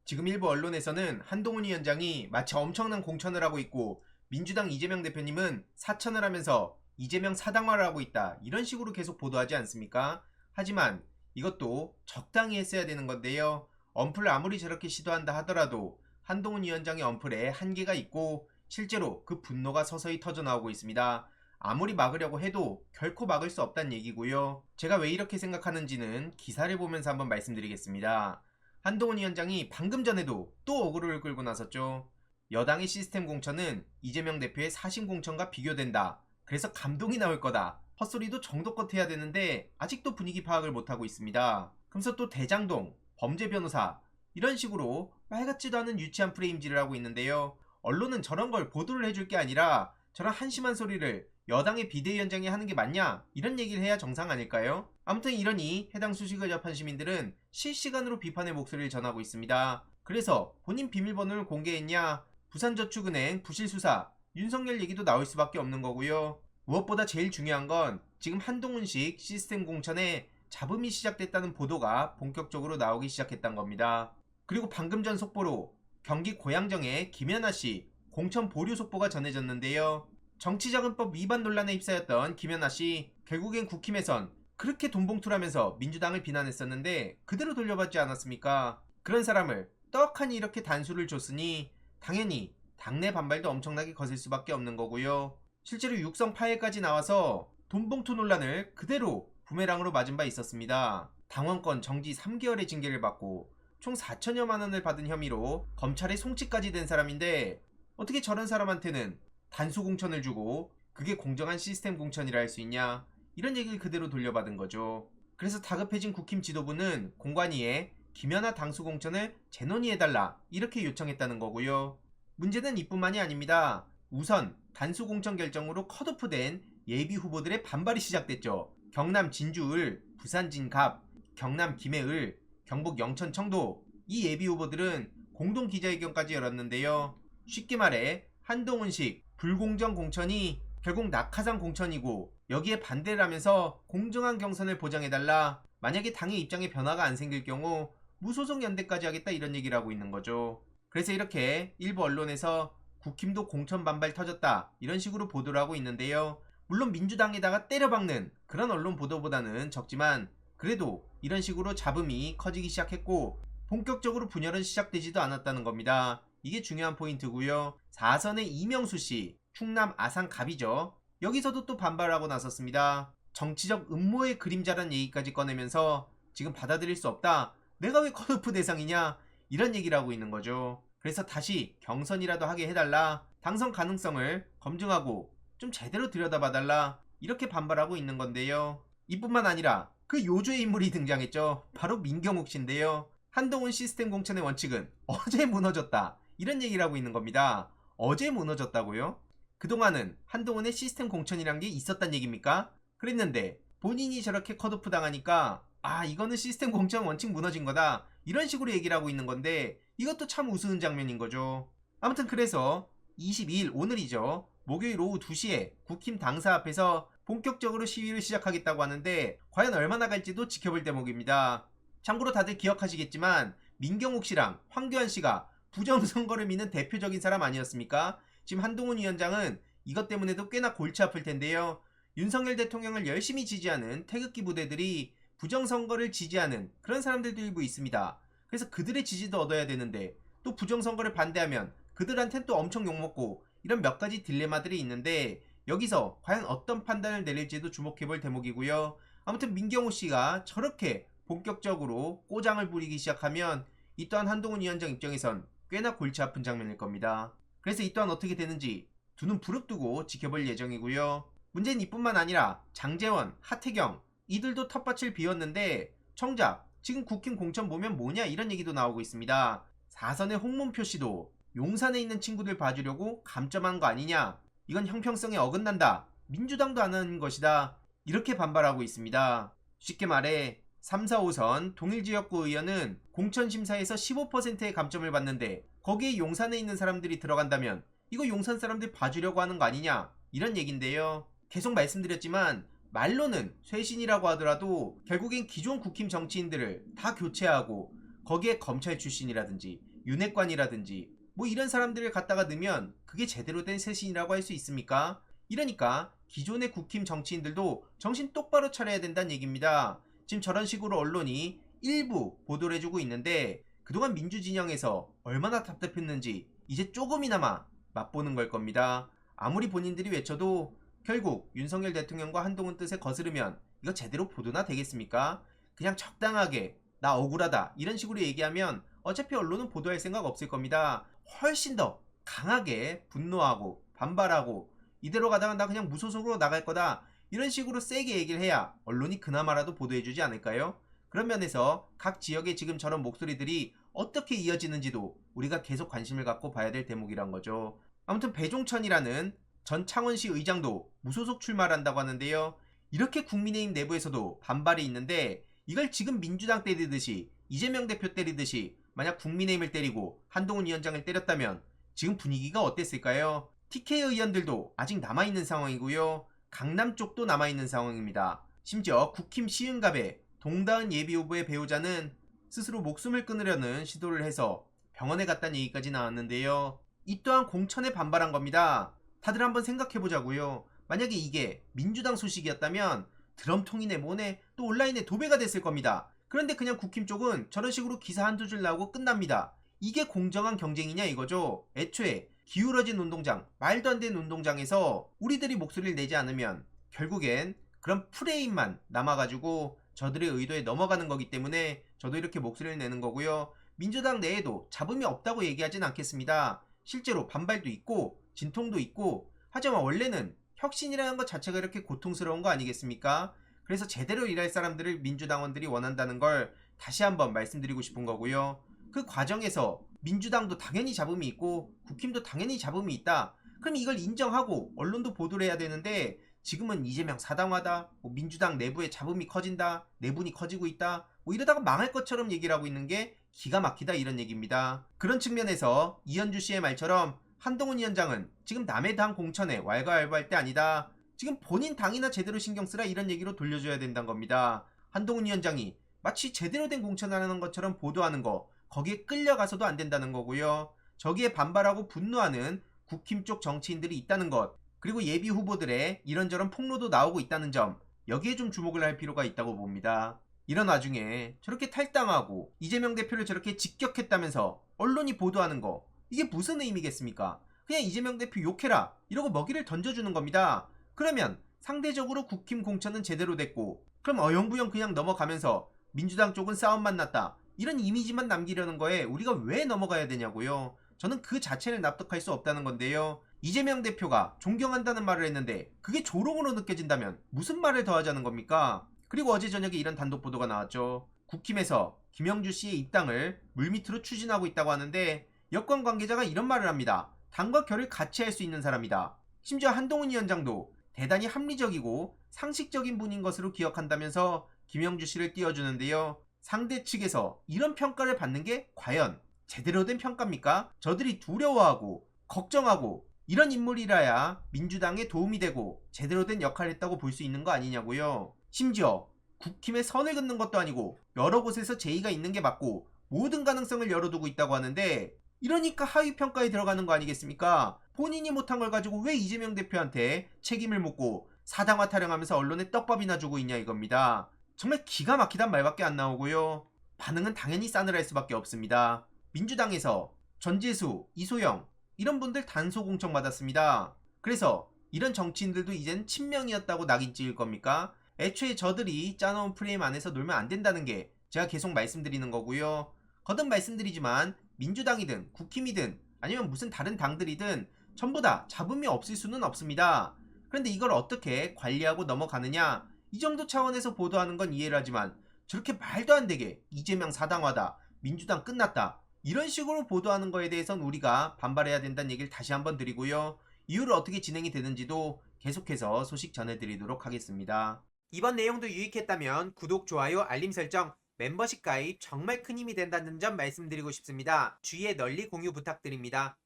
지금 일부 언론에서는 한동훈 위원장이 마치 엄청난 공천을 하고 있고 민주당 이재명 대표님은 사천을 하면서 이재명 사당화를 하고 있다, 이런 식으로 계속 보도하지 않습니까? 하지만 이것도 적당히 했어야 되는 건데요. 언플을 아무리 저렇게 시도한다 하더라도 한동훈 위원장의 언플에 한계가 있고 실제로 그 분노가 서서히 터져나오고 있습니다. 아무리 막으려고 해도 결코 막을 수 없다는 얘기고요. 제가 왜 이렇게 생각하는지는 기사를 보면서 한번 말씀드리겠습니다. 한동훈 위원장이 방금 전에도 또 어그로를 끌고 나섰죠. 여당의 시스템 공천은 이재명 대표의 사심 공천과 비교된다, 그래서 감동이 나올 거다, 헛소리도 정도껏 해야 되는데 아직도 분위기 파악을 못하고 있습니다. 그러면서 또 대장동, 범죄 변호사, 이런 식으로 말 같지도 않은 유치한 프레임질을 하고 있는데요. 언론은 저런 걸 보도를 해줄 게 아니라 저런 한심한 소리를 여당의 비대위원장이 하는 게 맞냐, 이런 얘기를 해야 정상 아닐까요? 아무튼 이러니 해당 소식을 접한 시민들은 실시간으로 비판의 목소리를 전하고 있습니다. 그래서 본인 비밀번호를 공개했냐, 부산저축은행 부실수사, 윤석열 얘기도 나올 수밖에 없는 거고요. 무엇보다 제일 중요한 건 지금 한동훈식 시스템 공천에 잡음이 시작됐다는 보도가 본격적으로 나오기 시작했다는 겁니다. 그리고 방금 전 속보로 경기 고양정의 김연아씨 공천 보류 속보가 전해졌는데요. 정치자금법 위반 논란에 휩싸였던 김연아씨, 결국엔 국힘에선 그렇게 돈봉투라면서 민주당을 비난했었는데 그대로 돌려받지 않았습니까? 그런 사람을 떡하니 이렇게 단수를 줬으니 당연히 당내 반발도 엄청나게 거셀 수밖에 없는 거고요. 실제로 육성 파해까지 나와서 돈봉투 논란을 그대로 부메랑으로 맞은 바 있었습니다. 당원권 정지 3개월의 징계를 받고 총 4천여만 원을 받은 혐의로 검찰의 송치까지 된 사람인데 어떻게 저런 사람한테는 단수 공천을 주고 그게 공정한 시스템 공천이라 할 수 있냐, 이런 얘기를 그대로 돌려받은 거죠. 그래서 다급해진 국힘 지도부는 공관위에 김연아 당수 공천을 재논의해달라, 이렇게 요청했다는 거고요. 문제는 이뿐만이 아닙니다. 우선 단수 공천 결정으로 컷오프된 예비 후보들의 반발이 시작됐죠. 경남 진주을, 부산 진갑, 경남 김해을, 경북 영천 청도, 이 예비 후보들은 공동 기자회견까지 열었는데요. 쉽게 말해 한동훈식 불공정 공천이 결국 낙하산 공천이고 여기에 반대를 하면서 공정한 경선을 보장해달라, 만약에 당의 입장에 변화가 안 생길 경우 무소속 연대까지 하겠다, 이런 얘기를 하고 있는 거죠. 그래서 이렇게 일부 언론에서 국힘도 공천 반발 터졌다, 이런 식으로 보도를 하고 있는데요. 물론 민주당에다가 때려박는 그런 언론 보도보다는 적지만 그래도 이런 식으로 잡음이 커지기 시작했고 본격적으로 분열은 시작되지도 않았다는 겁니다. 이게 중요한 포인트고요. 4선의 이명수씨, 충남 아산갑이죠. 여기서도 또 반발하고 나섰습니다. 정치적 음모의 그림자란 얘기까지 꺼내면서 지금 받아들일 수 없다, 내가 왜 컷오프 대상이냐, 이런 얘기를 하고 있는 거죠. 그래서 다시 경선이라도 하게 해달라, 당선 가능성을 검증하고 좀 제대로 들여다봐달라, 이렇게 반발하고 있는 건데요. 이뿐만 아니라 그 요주의 인물이 등장했죠. 바로 민경욱 씨인데요. 한동훈 시스템 공천의 원칙은 어제 무너졌다, 이런 얘기를 하고 있는 겁니다. 어제 무너졌다고요? 그동안은 한동훈의 시스템 공천이란 게 있었단 얘기입니까? 그랬는데 본인이 저렇게 컷오프 당하니까 이거는 시스템 공천 원칙 무너진 거다, 이런 식으로 얘기를 하고 있는 건데 이것도 참 우스운 장면인 거죠. 아무튼 그래서 22일 오늘이죠. 목요일 오후 2시에 국힘 당사 앞에서 본격적으로 시위를 시작하겠다고 하는데 과연 얼마나 갈지도 지켜볼 대목입니다. 참고로 다들 기억하시겠지만 민경욱 씨랑 황교안 씨가 부정선거를 미는 대표적인 사람 아니었습니까? 지금 한동훈 위원장은 이것 때문에도 꽤나 골치 아플 텐데요. 윤석열 대통령을 열심히 지지하는 태극기 부대들이 부정선거를 지지하는 그런 사람들도 일부 있습니다. 그래서 그들의 지지도 얻어야 되는데 또 부정선거를 반대하면 그들한텐 또 엄청 욕먹고, 이런 몇 가지 딜레마들이 있는데 여기서 과연 어떤 판단을 내릴지도 주목해볼 대목이고요. 아무튼 민경호 씨가 저렇게 본격적으로 꼬장을 부리기 시작하면 이 또한 한동훈 위원장 입장에선 꽤나 골치 아픈 장면일 겁니다. 그래서 이 또한 어떻게 되는지 두 눈 부릅뜨고 지켜볼 예정이고요. 문제는 이뿐만 아니라 장제원, 하태경, 이들도 텃밭을 비웠는데 정작 지금 국힘 공천 보면 뭐냐, 이런 얘기도 나오고 있습니다. 4선의 홍문표 씨도 용산에 있는 친구들 봐주려고 감점한 거 아니냐, 이건 형평성에 어긋난다, 민주당도 안 하는 것이다, 이렇게 반발하고 있습니다. 쉽게 말해 3, 4, 5선 동일지역구 의원은 공천심사에서 15%의 감점을 받는데 거기에 용산에 있는 사람들이 들어간다면 이거 용산 사람들 봐주려고 하는 거 아니냐, 이런 얘긴데요. 계속 말씀드렸지만 말로는 쇄신이라고 하더라도 결국엔 기존 국힘 정치인들을 다 교체하고 거기에 검찰 출신이라든지 윤핵관이라든지 뭐 이런 사람들을 갖다가 넣으면 그게 제대로 된 쇄신이라고 할 수 있습니까? 이러니까 기존의 국힘 정치인들도 정신 똑바로 차려야 된다는 얘기입니다. 지금 저런 식으로 언론이 일부 보도를 해주고 있는데 그동안 민주진영에서 얼마나 답답했는지 이제 조금이나마 맛보는 걸 겁니다. 아무리 본인들이 외쳐도 결국 윤석열 대통령과 한동훈 뜻에 거스르면 이거 제대로 보도나 되겠습니까? 그냥 적당하게 나 억울하다 이런 식으로 얘기하면 어차피 언론은 보도할 생각 없을 겁니다. 훨씬 더 강하게 분노하고 반발하고 이대로 가다가 나 그냥 무소속으로 나갈 거다 이런 식으로 세게 얘기를 해야 언론이 그나마라도 보도해주지 않을까요? 그런 면에서 각 지역의 지금 저런 목소리들이 어떻게 이어지는지도 우리가 계속 관심을 갖고 봐야 될 대목이란 거죠. 아무튼 배종천이라는 전 창원시 의장도 무소속 출마를 한다고 하는데요. 이렇게 국민의힘 내부에서도 반발이 있는데 이걸 지금 민주당 때리듯이 이재명 대표 때리듯이 만약 국민의힘을 때리고 한동훈 위원장을 때렸다면 지금 분위기가 어땠을까요? TK 의원들도 아직 남아있는 상황이고요. 강남 쪽도 남아있는 상황입니다. 심지어 국힘 시흥갑의 동다은 예비후보의 배우자는 스스로 목숨을 끊으려는 시도를 해서 병원에 갔다는 얘기까지 나왔는데요. 이 또한 공천에 반발한 겁니다. 다들 한번 생각해보자고요. 만약에 이게 민주당 소식이었다면 드럼통이네 뭐네 또 온라인에 도배가 됐을 겁니다. 그런데 그냥 국힘 쪽은 저런 식으로 기사 한두 줄 나오고 끝납니다. 이게 공정한 경쟁이냐 이거죠. 애초에 기울어진 운동장, 말도 안 되는 운동장에서 우리들이 목소리를 내지 않으면 결국엔 그런 프레임만 남아가지고 저들의 의도에 넘어가는 거기 때문에 저도 이렇게 목소리를 내는 거고요. 민주당 내에도 잡음이 없다고 얘기하진 않겠습니다. 실제로 반발도 있고 진통도 있고 하지만 원래는 혁신이라는 것 자체가 이렇게 고통스러운 거 아니겠습니까? 그래서 제대로 일할 사람들을 민주당원들이 원한다는 걸 다시 한번 말씀드리고 싶은 거고요. 그 과정에서 민주당도 당연히 잡음이 있고 국힘도 당연히 잡음이 있다. 그럼 이걸 인정하고 언론도 보도를 해야 되는데 지금은 이재명 사당화다, 뭐 민주당 내부에 잡음이 커진다, 내분이 커지고 있다, 뭐 이러다가 망할 것처럼 얘기를 하고 있는 게 기가 막히다 이런 얘기입니다. 그런 측면에서 이현주 씨의 말처럼 한동훈 위원장은 지금 남의 당 공천에 왈가왈부할 때 아니다. 지금 본인 당이나 제대로 신경 쓰라 이런 얘기로 돌려줘야 된다는 겁니다. 한동훈 위원장이 마치 제대로 된 공천을 하는 것처럼 보도하는 거 거기에 끌려가서도 안 된다는 거고요. 저기에 반발하고 분노하는 국힘 쪽 정치인들이 있다는 것 그리고 예비 후보들의 이런저런 폭로도 나오고 있다는 점 여기에 좀 주목을 할 필요가 있다고 봅니다. 이런 와중에 저렇게 탈당하고 이재명 대표를 저렇게 직격했다면서 언론이 보도하는 거 이게 무슨 의미겠습니까? 그냥 이재명 대표 욕해라 이러고 먹이를 던져주는 겁니다. 그러면 상대적으로 국힘 공천은 제대로 됐고 그럼 어영부영 그냥 넘어가면서 민주당 쪽은 싸움만 났다 이런 이미지만 남기려는 거에 우리가 왜 넘어가야 되냐고요. 저는 그 자체를 납득할 수 없다는 건데요. 이재명 대표가 존경한다는 말을 했는데 그게 조롱으로 느껴진다면 무슨 말을 더 하자는 겁니까? 그리고 어제 저녁에 이런 단독 보도가 나왔죠. 국힘에서 김영주 씨의 입당을 물밑으로 추진하고 있다고 하는데 여권 관계자가 이런 말을 합니다. 당과 결을 같이 할 수 있는 사람이다. 심지어 한동훈 위원장도 대단히 합리적이고 상식적인 분인 것으로 기억한다면서 김영주 씨를 띄워주는데요. 상대 측에서 이런 평가를 받는 게 과연 제대로 된 평가입니까? 저들이 두려워하고 걱정하고 이런 인물이라야 민주당에 도움이 되고 제대로 된 역할을 했다고 볼 수 있는 거 아니냐고요. 심지어 국힘에 선을 긋는 것도 아니고 여러 곳에서 제의가 있는 게 맞고 모든 가능성을 열어두고 있다고 하는데 이러니까 하위평가에 들어가는 거 아니겠습니까? 본인이 못한 걸 가지고 왜 이재명 대표한테 책임을 묻고 사당화 타령하면서 언론에 떡밥이나 주고 있냐 이겁니다. 정말 기가 막히단 말밖에 안 나오고요. 반응은 당연히 싸늘할 수밖에 없습니다. 민주당에서 전재수, 이소영 이런 분들 단소 공청 받았습니다. 그래서 이런 정치인들도 이젠 친명이었다고 낙인 찍을 겁니까? 애초에 저들이 짜놓은 프레임 안에서 놀면 안 된다는 게 제가 계속 말씀드리는 거고요. 거듭 말씀드리지만 민주당이든 국힘이든 아니면 무슨 다른 당들이든 전부 다 잡음이 없을 수는 없습니다. 그런데 이걸 어떻게 관리하고 넘어가느냐 이 정도 차원에서 보도하는 건 이해를 하지만 저렇게 말도 안 되게 이재명 사당화다, 민주당 끝났다 이런 식으로 보도하는 거에 대해서는 우리가 반발해야 된다는 얘기를 다시 한번 드리고요. 이후로 어떻게 진행이 되는지도 계속해서 소식 전해드리도록 하겠습니다. 이번 내용도 유익했다면 구독, 좋아요, 알림 설정, 멤버십 가입 정말 큰 힘이 된다는 점 말씀드리고 싶습니다. 주위에 널리 공유 부탁드립니다.